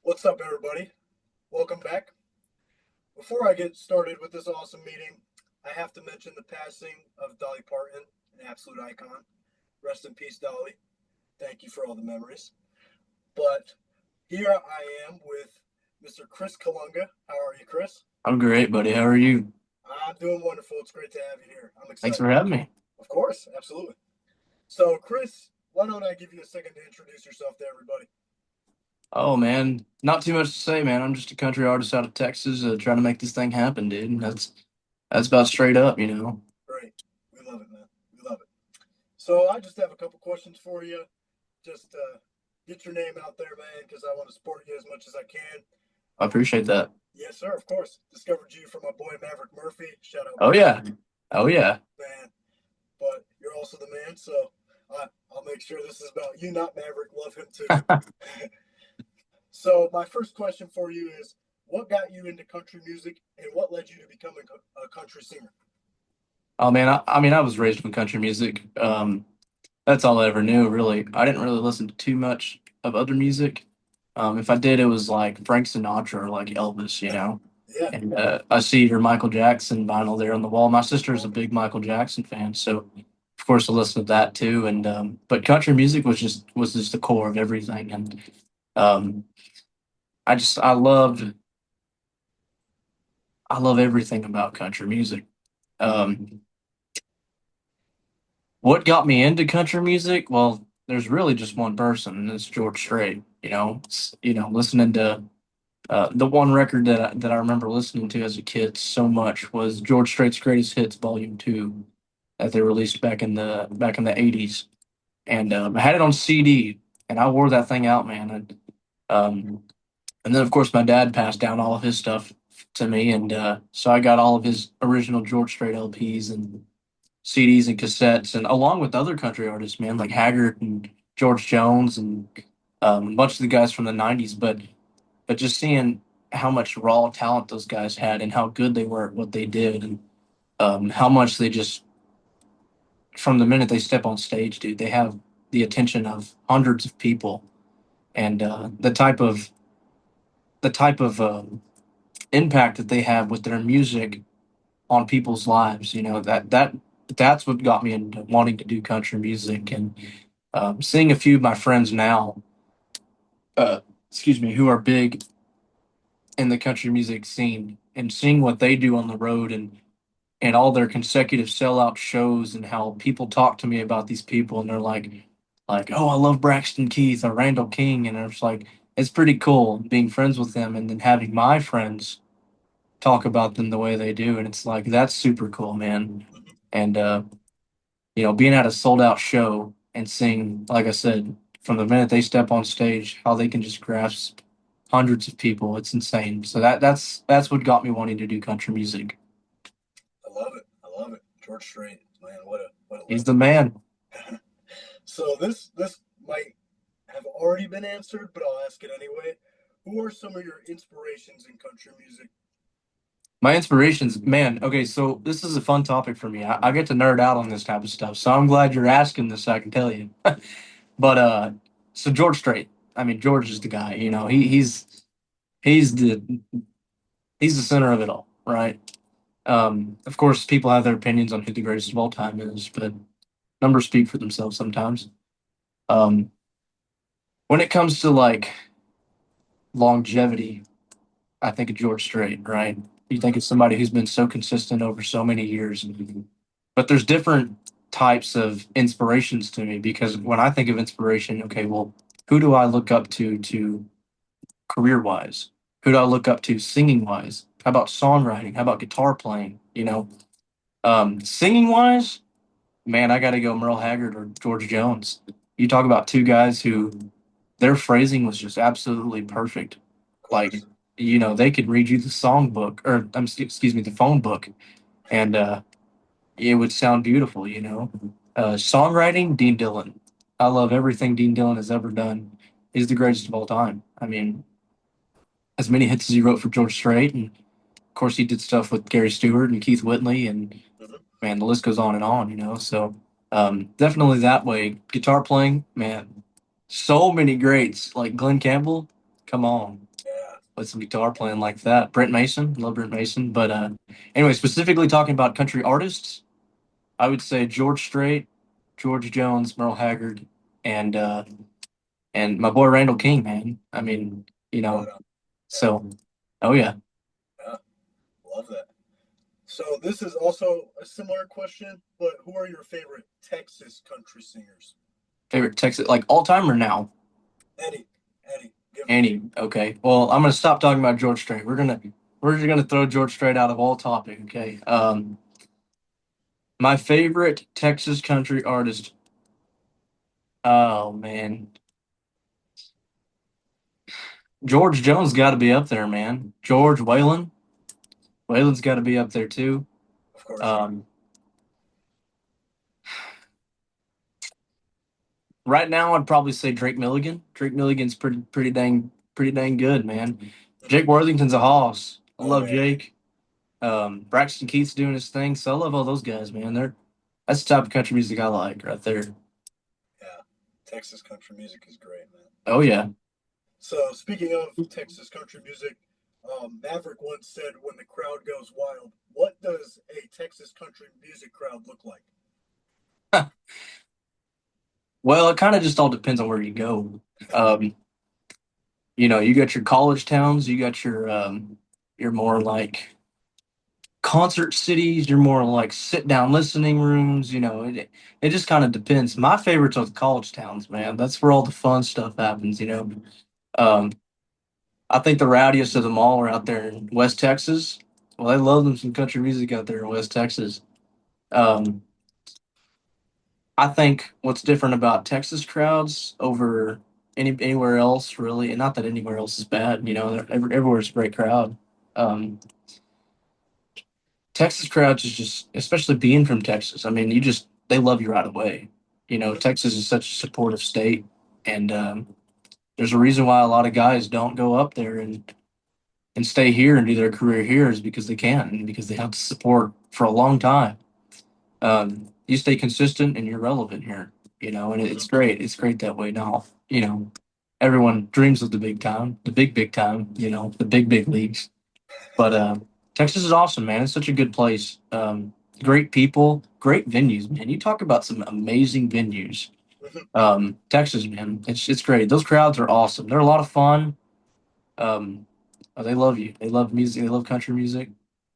What's up, everybody? Welcome back. Before I get started with this awesome meeting, I have to mention the passing of Dolly Parton, an absolute icon. Rest in peace, Dolly. Thank you for all the memories. But here I am with Mr. Chris Colunga. How are you, Chris? I'm great, buddy. How are you? I'm doing wonderful. It's great to have you here. I'm Thanks excited. for having me. Of course, absolutely. So, Chris, why don't I give you a second to introduce yourself to everybody? Oh man, not too much to say, man. I'm just a country artist out of Texas, trying to make this thing happen, dude. That's about straight up. Great. We love it, man. We love it. So, I just have a couple questions for you. Just get your name out there, man, because I want to support you as much as I can. I appreciate that. Yes, sir, of course. Discovered you from my boy Maverick Murphy. Shout out Oh Maverick, yeah, oh yeah. man. But you're also the man, so I'll make sure this is about you, not Maverick. Love him too. So my first question for you is, what got you into country music, and what led you to becoming a country singer? Oh man, I mean, I was raised with country music. That's all I ever knew, really. I didn't really listen to too much of other music. If I did, it was like Frank Sinatra or like Elvis. Yeah, And I see your Michael Jackson vinyl there on the wall. My sister's a big Michael Jackson fan, so of course I listen to that too. And but country music was just the core of everything. And um, I love everything about country music. Um, what got me into country music? Well, there's really just one person, and it's George Strait. Listening to the one record that I remember listening to as a kid so much was George Strait's Greatest Hits Volume 2 that they released back in the 80s. And I had it on CD, and I wore that thing out, man. Um, and then, of course, my dad passed down all of his stuff to me, and so I got all of his original George Strait LPs and CDs and cassettes, and along with other country artists, man, like Haggard and George Jones and a bunch of the guys from the '90s. But just seeing how much raw talent those guys had and how good they were at what they did, and how much they just from the minute they step on stage, dude, they have the attention of hundreds of people, and the type of impact that they have with their music on people's lives. That's what got me into wanting to do country music, and seeing a few of my friends now, uh, excuse me, who are big in the country music scene, and seeing what they do on the road, and all their consecutive sellout shows, and how people talk to me about these people, and they're like, oh, I love Braxton Keith or Randall King, and it's like it's pretty cool being friends with them, and then having my friends talk about them the way they do, and it's like that's super cool, man. And being at a sold out show and seeing, like I said, from the minute they step on stage, how they can just grasp hundreds of people, it's insane. So that's what got me wanting to do country music. I love it. I love it. George Strait, man, what a He's the legend. man. So this might have already been answered, but I'll ask it anyway. Who are some of your inspirations in country music? My inspirations, man. Okay, so this is a fun topic for me. I get to nerd out on this type of stuff, so I'm glad you're asking this so I can tell you. But so George Strait. I mean, George is the guy. He's the he's the center of it all, right? Of course, people have their opinions on who the greatest of all time is, but numbers speak for themselves sometimes. Um, when it comes to like longevity, I think of George Strait, right? You think of somebody who's been so consistent over so many years. But there's different types of inspirations to me, because when I think of inspiration, okay, well, who do I look up to career wise? Who do I look up to singing wise? How about songwriting? How about guitar playing? Singing wise, man, I got to go Merle Haggard or George Jones. You talk about two guys who their phrasing was just absolutely perfect. Of Like, course. they could read you the songbook, or excuse me, the phone book, and it would sound beautiful. Songwriting, Dean Dillon. I love everything Dean Dillon has ever done. He's the greatest of all time. I mean, as many hits as he wrote for George Strait, and of course he did stuff with Gary Stewart and Keith Whitley, and Mhm. man, the list goes on and on. So definitely that way. Guitar playing, man, so many greats like Glenn Campbell. Come on. with some guitar playing like that. Brent Mason, love Brent Mason. But anyway, specifically talking about country artists, I would say George Strait, George Jones, Merle Haggard, and and my boy Randall King, man. I mean, Right on. Yeah, so oh yeah, yeah, love that. So this is also a similar question, but who are your favorite Texas country singers? favorite Texas like all time or now? Any, any, give them. Any. Okay. Well, I'm gonna stop talking about George Strait. We're just gonna throw George Strait out of all topic. Okay. My favorite Texas country artist. Oh man, George Jones got to be up there, man. George Waylon, Waylon's got to be up there too. Of course. Um, right now, I'd probably say Drake Milligan. Drake Milligan's pretty dang good, man. Mhm. Jake Worthington's a hoss. I Oh love yeah, Jake. Braxton Keith's doing his thing, so I love all those guys, man. That's the type of country music I like right there. yeah. Texas country music is great, man. Oh yeah. So speaking of Texas country music, Maverick once said, "When the crowd goes wild, what does a Texas country music crowd look like?" Well, it kind of just all depends on where you go. Um, you got your college towns, you got your more like concert cities, your more like sit down listening rooms. It just kind of depends. My favorites are the college towns, man. That's where all the fun stuff happens. Um, I think the rowdiest of them all are out there in West Texas. Well, they love them some country music out there in West Texas. Um, I think what's different about Texas crowds over anywhere else, really, and not that anywhere else is bad. Everywhere's a great crowd. Um, Texas crowds is just, especially being from Texas. I mean, they love you right away. Mhm. Texas is such a supportive state, and there's a reason why a lot of guys don't go up there and stay here and do their career here is because they can and because they have the support for a long time. You stay consistent and you're relevant here, and it's Mhm. great. It's great that way. Now, everyone dreams of the big time, the big time, the big leagues. But Texas is awesome, man. It's such a good place. Great people, great venues, man. You talk about some amazing venues. Mhm. Texas, man, it's great. Those crowds are awesome. They're a lot of fun. Um, they love you. They love music. They love country music.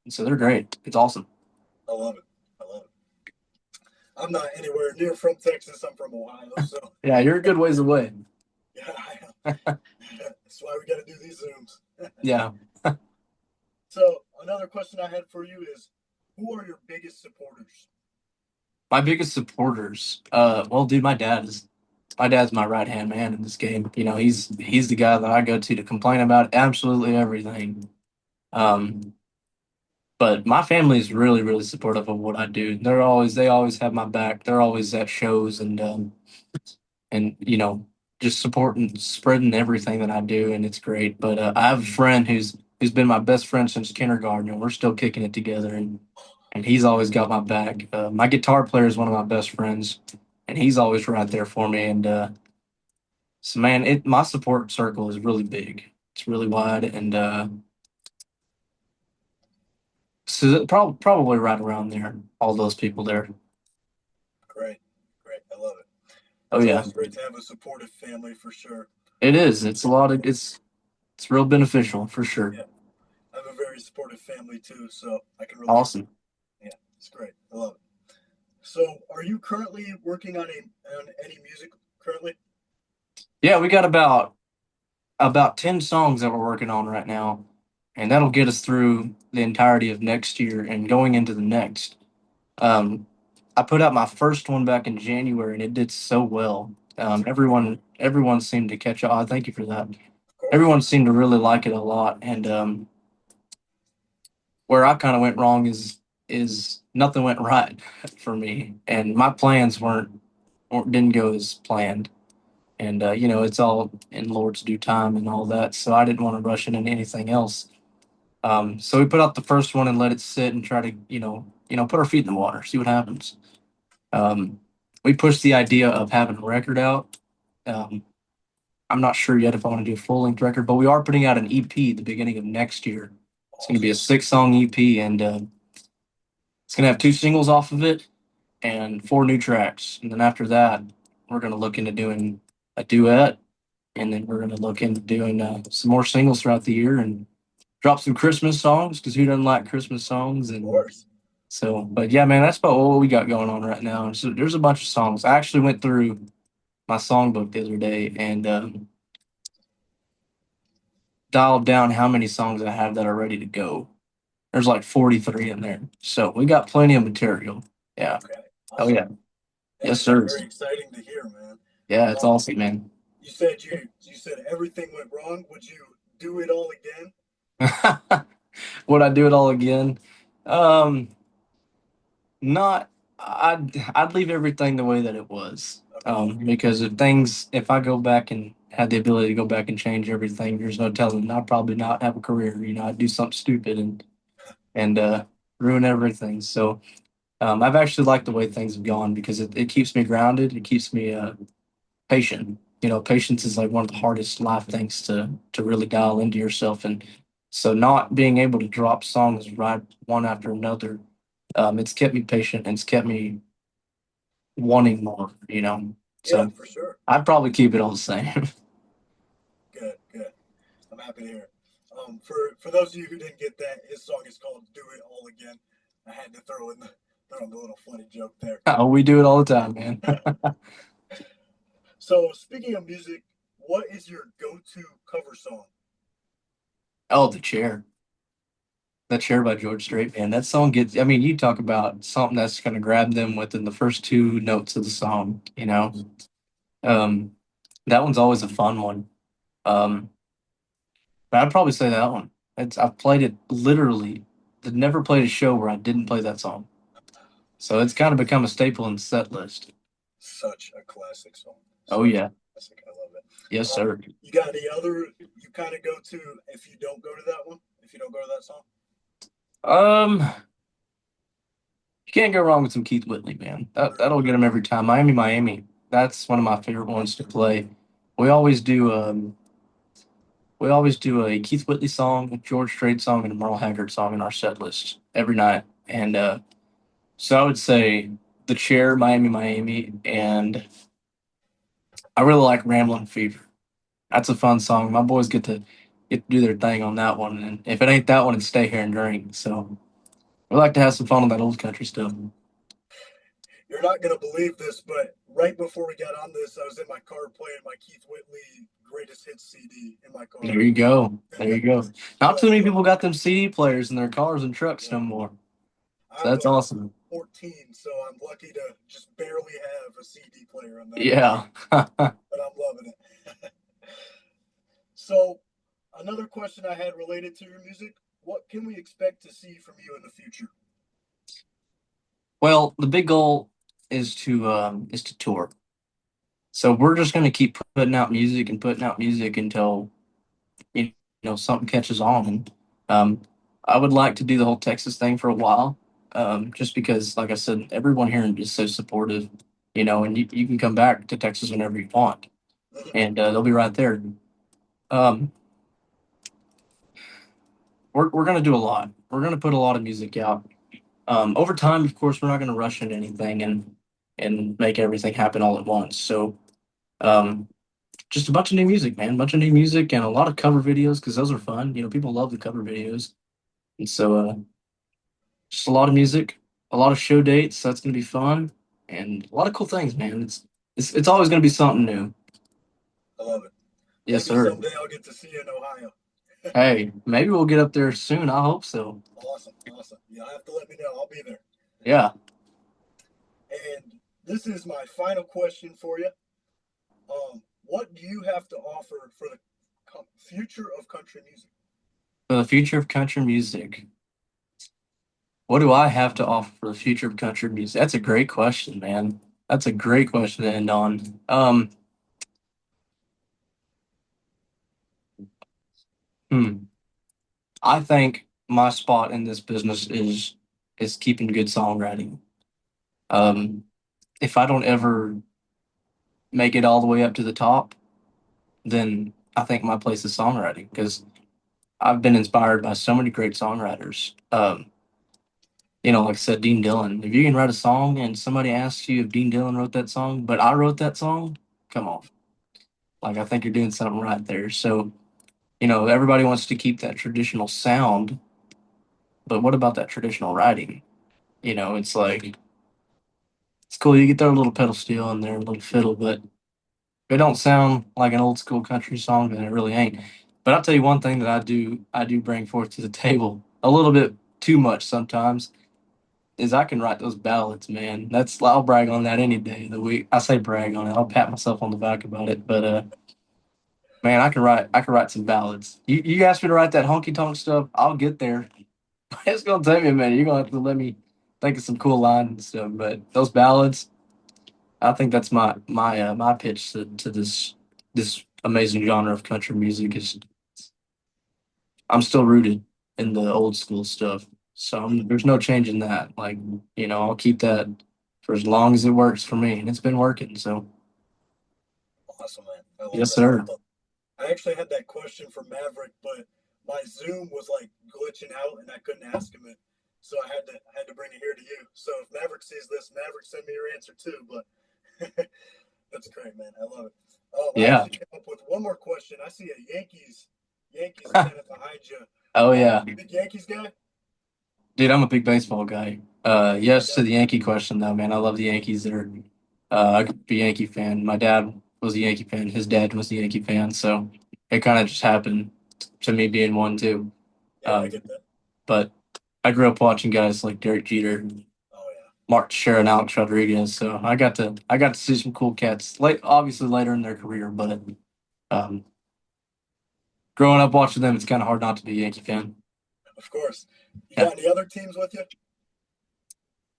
And so they're great. It's awesome. I love it. I love it. I'm not anywhere near from Texas. I'm from Ohio, so Yeah, you're a good ways away. yeah, that's why we got to do these zooms. Yeah. So another question I had for you is, who are your biggest supporters? My biggest supporters. Well, dude, my dad's my right hand man in this game. He's the guy that I go to complain about absolutely everything. Um, but my family is really, really supportive of what I do. They always have my back. They're always at shows and just supporting, spreading everything that I do, and it's great. But I have a friend who's been my best friend since kindergarten, and we're still kicking it together, and he's always got my back. My guitar player is one of my best friends, and he's always right there for me. And so, man, my support circle is really big. It's really wide, and so probably right around there. All those people there. Great, great. I love it. Oh It's yeah, always great to have a supportive family for sure. it is. It's a lot of it's real beneficial for sure. Yeah, I have a very supportive family too, so I can relate. Awesome. Yeah, it's great. I love it. So, are you currently working on any music currently? Yeah, we got about 10 songs that we're working on right now, and that'll get us through the entirety of next year and going into the next. Um, I put out my first one back in January, and it did so well. That's great. Everyone seemed to catch on. Thank you for that. Of course. Everyone seemed to really like it a lot, and where I kind of went wrong is nothing went right for me, and my plans didn't go as planned. And it's all in Lord's due time and all that. So I didn't want to rush into anything else. So we put out the first one and let it sit and try to put our feet in the water, see what happens. Um, we pushed the idea of having a record out. Um, I'm not sure yet if I want to do a full length record, but we are putting out an EP at the beginning of next year. It's going to be Awesome. a 6 song EP, and it's going to have 2 singles off of it and 4 new tracks. And then after that, we're going to look into doing a duet, and then we're going to look into doing some more singles throughout the year and drop some Christmas songs because who doesn't like Christmas songs? Of And course. so, but yeah, man, that's about what we got going on right now. So there's a bunch of songs. I actually went through my songbook the other day and dialed down how many songs I have that are ready to go. There's like 43 in there. So we got plenty of material. Yeah. Okay. Oh Awesome. yeah. Yes, That's sir. very exciting to hear, man. Yeah, it's Um, awesome, man. you said everything went wrong. Would you do it all again? Would I do it all again? Um, Not. I'd leave everything the way that it was. Okay. Because if I go back and had the ability to go back and change everything, there's no telling. I'd probably not have a career. I'd do something stupid and ruin everything. So I've actually liked the way things have gone because it keeps me grounded. It keeps me patient. Patience is like one of the hardest life things to really dial into yourself. And so not being able to drop songs right one after another, it's kept me patient and it's kept me wanting more. Yeah, So for sure. I'd probably keep it all the same. Good, good. I'm happy to hear it. For those of you who didn't get that, his song is called "Do It All Again." I had to throw in the little funny joke there. Oh, we do it all the time, man. So, speaking of music, what is your go-to cover song? Oh, the chair. The chair by George Strait, man. That song I mean, you talk about something that's gonna grab them within the first 2 notes of the song. Um, that one's always a fun one. Um, but I'd probably say that one. I've played it literally. I've never played a show where I didn't play that song. So it's kind of become a staple in the set list. Such a classic song. Oh Such yeah. a classic. I love it. Yes, sir. You got any other you kind of go to if you don't go to that one? If you don't go to that song? Um, you can't go wrong with some Keith Whitley, man. That'll get him every time. Miami, Miami. That's one of my favorite ones to play. We always do we always do a Keith Whitley song, a George Strait song, and a Merle Haggard song in our set list every night. And so I would say The Chair, Miami, Miami, and I really like Ramblin' Fever. That's a fun song. My boys get to do their thing on that one. And if it ain't that one, it's Stay Here and Drink. So we like to have some fun on that old country stuff. You're not gonna believe this, but right before we got on this, I was in my car playing my Keith Whitley greatest hits CD in my car. There you go. There you go. Not too That's many fun. people got them CD players in their cars and trucks no Yeah. more. So I'm that's awesome. 14, so I'm lucky to just barely have a CD player on that, Yeah. but I'm loving it. So, another question I had related to your music: what can we expect to see from you in the future? Well, the big goal is to tour. So we're just gonna keep putting out music and putting out music until you something catches on. And I would like to do the whole Texas thing for a while, just because, like I said, everyone here is so supportive. And you can come back to Texas whenever you want, and they'll be right there. Um, we're gonna do a lot. We're gonna put a lot of music out. Over time, of course, we're not gonna rush into anything and make everything happen all at once. So um, just a bunch of new music, man. A bunch of new music and a lot of cover videos because those are fun. People love the cover videos. And so just a lot of music, a lot of show dates. That's gonna be fun, and a lot of cool things, man. It's always gonna be something new. I love it. Yes, Maybe sir. someday I'll get to see you in Ohio. Hey, maybe we'll get up there soon. I hope so. Awesome, awesome. You'll have to let me know. I'll be there. Yeah. And this is my final question for you. What do you have to offer for the future of country music? For the future of country music, what do I have to offer for the future of country music? That's a great question, man. That's a great question to end on. Hmm. I think my spot in this business is keeping good songwriting. Um, if I don't ever make it all the way up to the top, then I think my place is songwriting because I've been inspired by so many great songwriters. Like I said, Dean Dillon. If you can write a song and somebody asks you if Dean Dillon wrote that song, but I wrote that song, come on. Like I think you're doing something right there. So, everybody wants to keep that traditional sound, but what about that traditional writing? It's like it's cool. You get their little pedal steel and their little fiddle, but if it don't sound like an old school country song, then it really ain't. But I'll tell you one thing that I do bring forth to the table a little bit too much sometimes is I can write those ballads, man. I'll brag on that any day of the week. I say brag on it. I'll pat myself on the back about it. But man, I can write some ballads. You asked me to write that honky tonk stuff, I'll get there. It's gonna take me a minute. You're gonna have to let me think of some cool lines and stuff. But those ballads, I think that's my pitch to this amazing genre of country music is I'm still rooted in the old school stuff. So there's no change in that. Like, I'll keep that for as long as it works for me. And it's been working. So, Awesome, man. I love yes, that. sir. I actually had that question for Maverick, but my Zoom was like glitching out and I couldn't ask him it. So I had to bring it here to you. So if Maverick sees this, Maverick send me your answer too. But that's great, man. I love it. I Yeah. actually came up with one more question. I see a Yankees antenna behind you. Oh, yeah. You big Yankees guy? Dude, I'm a big baseball guy. Yes Okay. to the Yankee question, though, man. I love the Yankees. I could be a Yankee fan. My dad was a Yankee fan. His dad was a Yankee fan. So it kind of just happened to me being one, too. Yeah, I Um, get that. but I grew up watching guys like Derek Jeter, Oh yeah. Mark Teixeira, and Alex Rodriguez. So I got to see some cool cats. Obviously later in their career, but um, growing up watching them, it's kind of hard not to be a Yankee fan. Of course. You Yeah. got any other teams with you?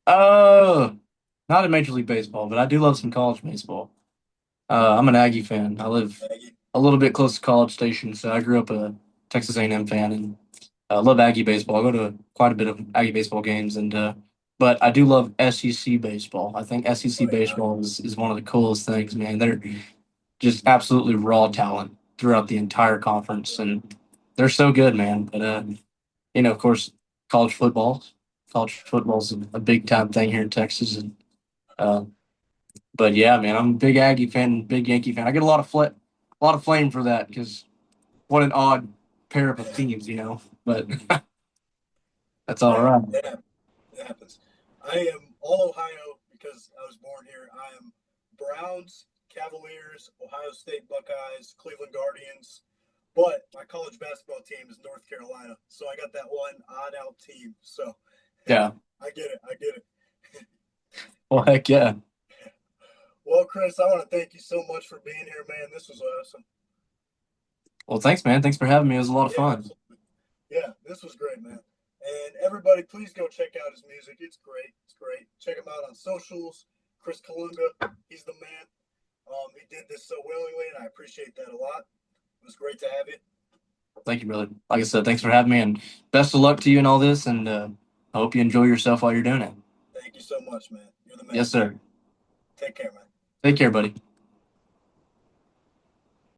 Uh, Not in Major League Baseball, but I do love some college baseball. I'm an Aggie fan. I live Aggie. a little bit close to College Station, so I grew up a Texas A&M fan and love Aggie baseball. I go to quite a bit of Aggie baseball games, and but I do love SEC baseball. I think SEC Oh yeah. baseball is one of the coolest things, man. They're just absolutely raw talent throughout the entire conference, and they're so good, man. But of course, college football. College football's a big time thing here in Texas, and uh, but yeah, man, I'm a big Aggie fan, big Yankee fan. I get a lot of flame for that because what an odd pair of teams, But that's all Hey, right. it happens. I am all Ohio because I was born here. I am Browns, Cavaliers, Ohio State Buckeyes, Cleveland Guardians. But my college basketball team is North Carolina, so I got that one odd out team. So Yeah. I get it. I get it. Well, heck yeah. Well, Chris, I want to thank you so much for being here, man. This was awesome. Well, thanks, man. Thanks for having me. It was a lot of Yeah, fun. absolutely. Yeah, this was great, man. And everybody, please go check out his music. It's great. It's great. Check him out on socials. Chris Colunga, he's the man. He did this so willingly, and I appreciate that a lot. It was great to have you. Thank you, brother. Like I said, thanks for having me, and best of luck to you in all this. And I hope you enjoy yourself while you're doing it. Thank you so much, man. You're the man. Yes, sir. Take care, man. Take care, buddy.